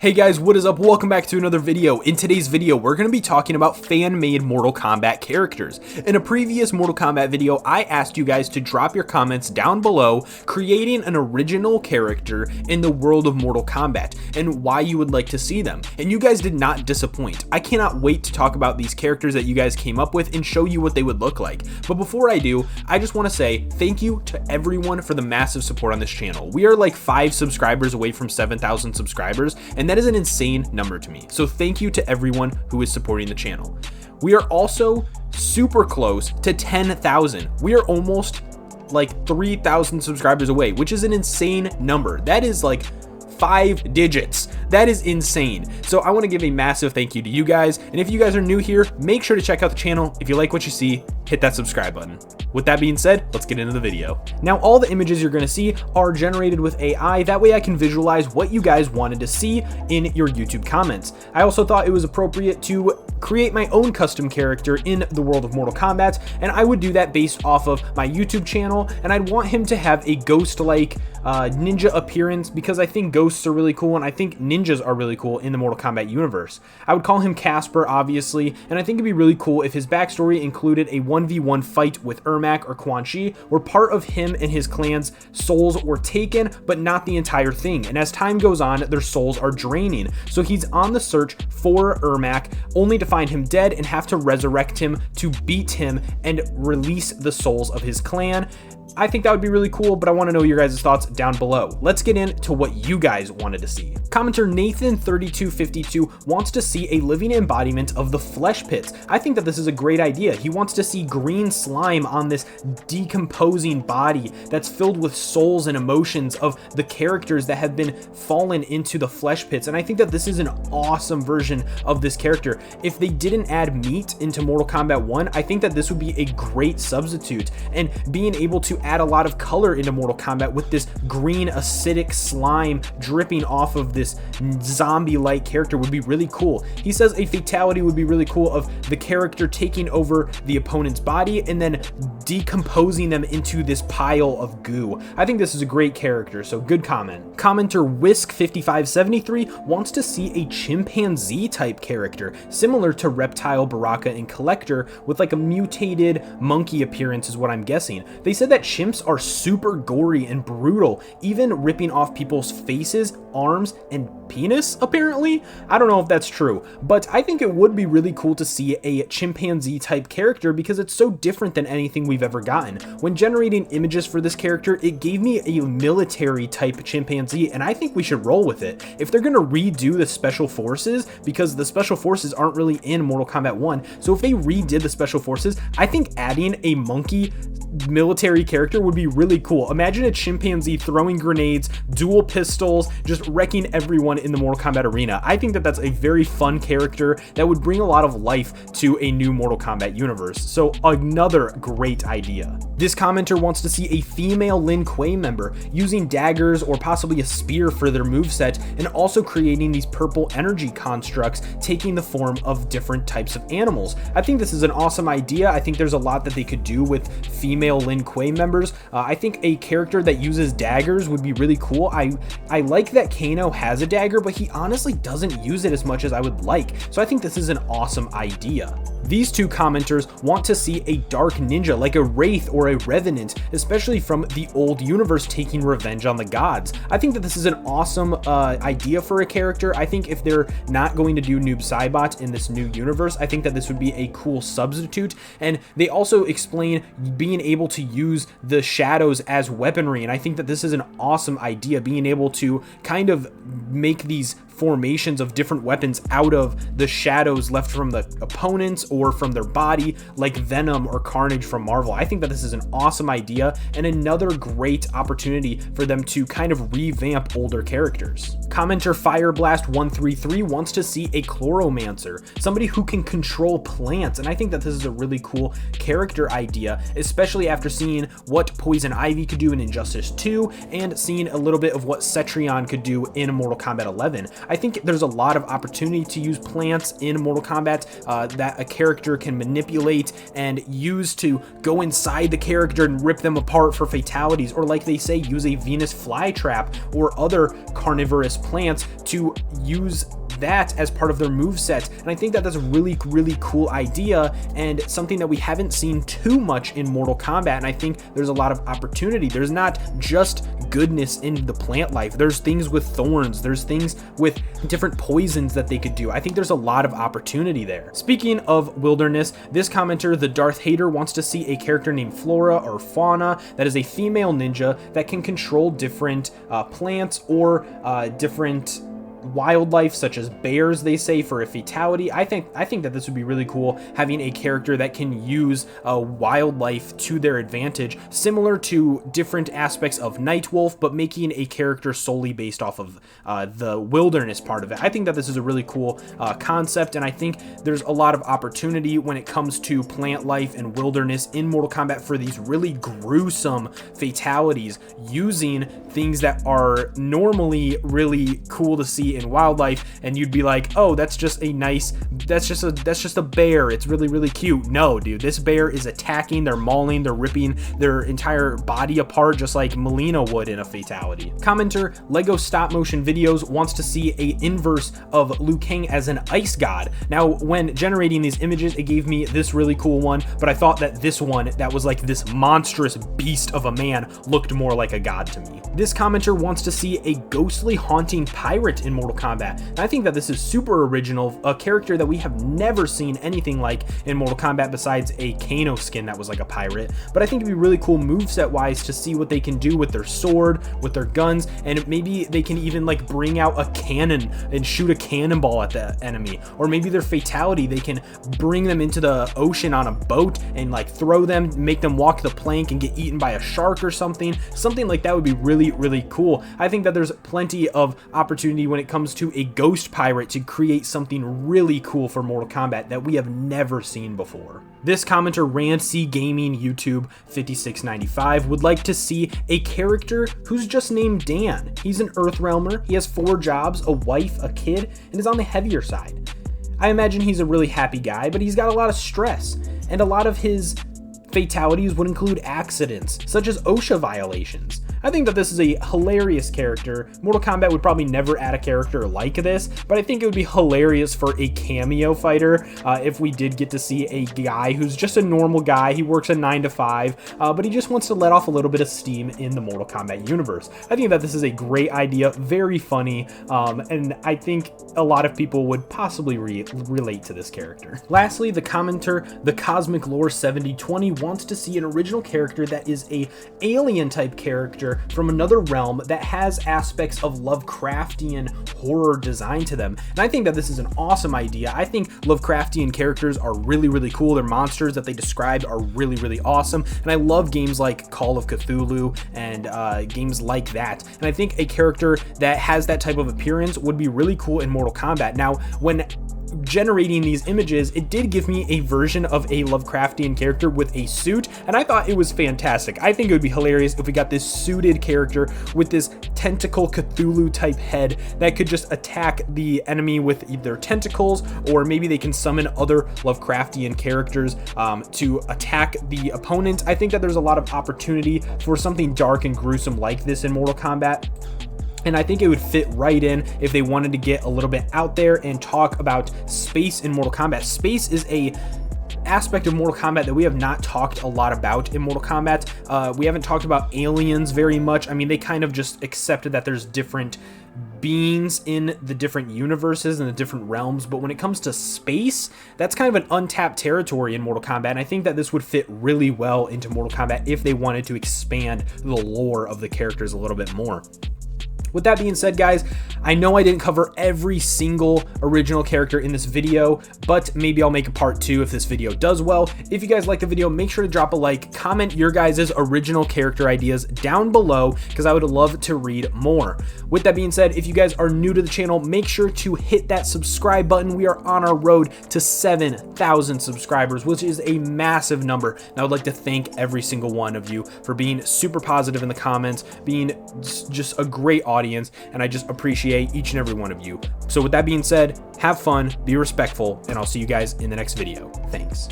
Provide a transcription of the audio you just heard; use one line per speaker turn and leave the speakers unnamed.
Hey guys, what is up? Welcome back to another video. In today's video, we're going to be talking about fan-made Mortal Kombat characters. In a previous Mortal Kombat video, I asked you guys to drop your comments down below creating an original character in the world of Mortal Kombat and why you would like to see them. And you guys did not disappoint. I cannot wait to talk about these characters that you guys came up with and show you what they would look like. But before I do, I just want to say thank you to everyone for the massive support on this channel. We are like 5 subscribers away from 7,000 subscribers, and that is an insane number to me. So thank you to everyone who is supporting the channel. We are also super close to 10,000. We are almost like 3,000 subscribers away, which is an insane number. That is like 5 digits. That is insane. So I want to give a massive thank you to you guys. And if you guys are new here, make sure to check out the channel. If you like what you see, hit that subscribe button. With that being said, let's get into the video. Now, all the images you're going to see are generated with AI. That way I can visualize what you guys wanted to see in your YouTube comments. I also thought it was appropriate to create my own custom character in the world of Mortal Kombat, and I would do that based off of my YouTube channel, and I'd want him to have a ghost-like ninja appearance because I think ghosts are really cool and I think ninjas are really cool in the Mortal Kombat universe. I would call him Casper, obviously, and I think it'd be really cool if his backstory included a 1v1 fight with Ermac or Quan Chi, where part of him and his clan's souls were taken, but not the entire thing. And as time goes on, their souls are draining. So he's on the search for Ermac, only to find him dead and have to resurrect him to beat him and release the souls of his clan. I think that would be really cool, but I want to know your guys' thoughts down below. Let's get into what you guys wanted to see. Commenter Nathan3252 wants to see a living embodiment of the flesh pits. I think that this is a great idea. He wants to see green slime on this decomposing body that's filled with souls and emotions of the characters that have been fallen into the flesh pits. And I think that this is an awesome version of this character. If they didn't add meat into Mortal Kombat 1, I think that this would be a great substitute. And being able to add a lot of color into Mortal Kombat with this green acidic slime dripping off of this zombie-like character would be really cool. He says a fatality would be really cool of the character taking over the opponent's body and then decomposing them into this pile of goo. I think this is a great character, so good comment. Commenter Whisk5573 wants to see a chimpanzee type character similar to Reptile, Baraka, and Collector with like a mutated monkey appearance is what I'm guessing. They said that chimps are super gory and brutal, even ripping off people's faces, arms, and penis, apparently. I don't know if that's true, but I think it would be really cool to see a chimpanzee type character because it's so different than anything we've ever gotten. When generating images for this character, it gave me a military type chimpanzee, and I think we should roll with it. If they're gonna redo the special forces, because the special forces aren't really in Mortal Kombat 1, so if they redid the special forces, I think adding a monkey military character would be really cool. Imagine a chimpanzee throwing grenades, dual pistols, just wrecking everyone in the Mortal Kombat arena. I think that that's a very fun character that would bring a lot of life to a new Mortal Kombat universe. So another great idea. This commenter wants to see a female Lin Kuei member using daggers or possibly a spear for their moveset, and also creating these purple energy constructs taking the form of different types of animals. I think this is an awesome idea. I think there's a lot that they could do with female Lin Kuei members. I think a character that uses daggers would be really cool. I like that Kano has a dagger, but he honestly doesn't use it as much as I would like. So I think this is an awesome idea. These two commenters want to see a dark ninja like a Wraith or a Revenant, especially from the old universe taking revenge on the gods. I think that this is an awesome idea for a character. I think if they're not going to do Noob Saibot in this new universe, I think that this would be a cool substitute. And they also explain being able to use the shadows as weaponry, and I think that this is an awesome idea, being able to kind of make these formations of different weapons out of the shadows left from the opponents or from their body, like Venom or Carnage from Marvel. I think that this is an awesome idea and another great opportunity for them to kind of revamp older characters. Commenter Fireblast133 wants to see a Chloromancer, somebody who can control plants, and I think that this is a really cool character idea, especially after seeing what Poison Ivy could do in Injustice 2 and seeing a little bit of what Cetrion could do in Mortal Kombat 11. I think there's a lot of opportunity to use plants in Mortal Kombat that a character can manipulate and use to go inside the character and rip them apart for fatalities, or like they say, use a Venus flytrap or other carnivorous plants to use that as part of their moveset. And I think that that's a really cool idea and something that we haven't seen too much in Mortal Kombat, and I think there's a lot of opportunity. There's not just goodness in the plant life. There's things with thorns, there's things with different poisons that they could do. I think there's a lot of opportunity there. Speaking of wilderness, this commenter, the Darth Hater, wants to see a character named Flora or Fauna that is a female ninja that can control different plants or different wildlife, such as bears, they say, for a fatality. I think that this would be really cool, having a character that can use wildlife to their advantage, similar to different aspects of Nightwolf, but making a character solely based off of the wilderness part of it. I think that this is a really cool concept, and I think there's a lot of opportunity when it comes to plant life and wilderness in Mortal Kombat for these really gruesome fatalities, using things that are normally really cool to see in wildlife, and you'd be like, oh, that's just a bear, it's really cute. No, dude, this bear is attacking, they're mauling, they're ripping their entire body apart, just like Melina would in a fatality. Commenter Lego Stop Motion Videos wants to see a inverse of Liu Kang as an ice god. Now, when generating these images, it gave me this really cool one, but I thought that this one that was like this monstrous beast of a man looked more like a god to me. This commenter wants to see a ghostly haunting pirate in Mortal Kombat. And I think that this is super original, a character that we have never seen anything like in Mortal Kombat besides a Kano skin that was like a pirate. But I think it'd be really cool moveset wise to see what they can do with their sword, with their guns, and maybe they can even like bring out a cannon and shoot a cannonball at the enemy. Or maybe their fatality, they can bring them into the ocean on a boat and like throw them, make them walk the plank and get eaten by a shark or something. Something like that would be really cool. I think that there's plenty of opportunity when it comes to a ghost pirate to create something really cool for Mortal Kombat that we have never seen before. This commenter, Rand Gaming YouTube 5695, would like to see a character who's just named Dan. He's an Earthrealmer, he has 4 jobs, a wife, a kid, and is on the heavier side. I imagine he's a really happy guy, but he's got a lot of stress, and a lot of his fatalities would include accidents, such as OSHA violations. I think that this is a hilarious character. Mortal Kombat would probably never add a character like this, but I think it would be hilarious for a cameo fighter if we did get to see a guy who's just a normal guy. He works a 9 to 5, but he just wants to let off a little bit of steam in the Mortal Kombat universe. I think that this is a great idea, very funny, and I think a lot of people would possibly relate to this character. Lastly, the commenter, the Cosmic Lore 7020, wants to see an original character that is a alien type character from another realm that has aspects of Lovecraftian horror design to them. And I think that this is an awesome idea. I think Lovecraftian characters are really cool. Their monsters that they described are really awesome. And I love games like Call of Cthulhu and games like that. And I think a character that has that type of appearance would be really cool in Mortal Kombat. Now, when generating these images, it did give me a version of a Lovecraftian character with a suit, and I thought it was fantastic. I think it would be hilarious if we got this suited character with this tentacle Cthulhu type head that could just attack the enemy with either tentacles, or maybe they can summon other Lovecraftian characters to attack the opponent. I think that there's a lot of opportunity for something dark and gruesome like this in Mortal Kombat. And I think it would fit right in if they wanted to get a little bit out there and talk about space in Mortal Kombat. Space is a aspect of Mortal Kombat that we have not talked a lot about in Mortal Kombat. We haven't talked about aliens very much. I mean, they kind of just accepted that there's different beings in the different universes and the different realms, but when it comes to space, that's kind of an untapped territory in Mortal Kombat, and I think that this would fit really well into Mortal Kombat if they wanted to expand the lore of the characters a little bit more. With that being said, guys, I know I didn't cover every single original character in this video, but maybe I'll make a part 2 if this video does well. If you guys like the video, make sure to drop a like, comment your guys' original character ideas down below, because I would love to read more. With that being said, if you guys are new to the channel, make sure to hit that subscribe button. We are on our road to 7,000 subscribers, which is a massive number. And I would like to thank every single one of you for being super positive in the comments, being just a great audience, and I just appreciate appreciate each and every one of you. So with that being said, have fun, be respectful, and I'll see you guys in the next video. Thanks.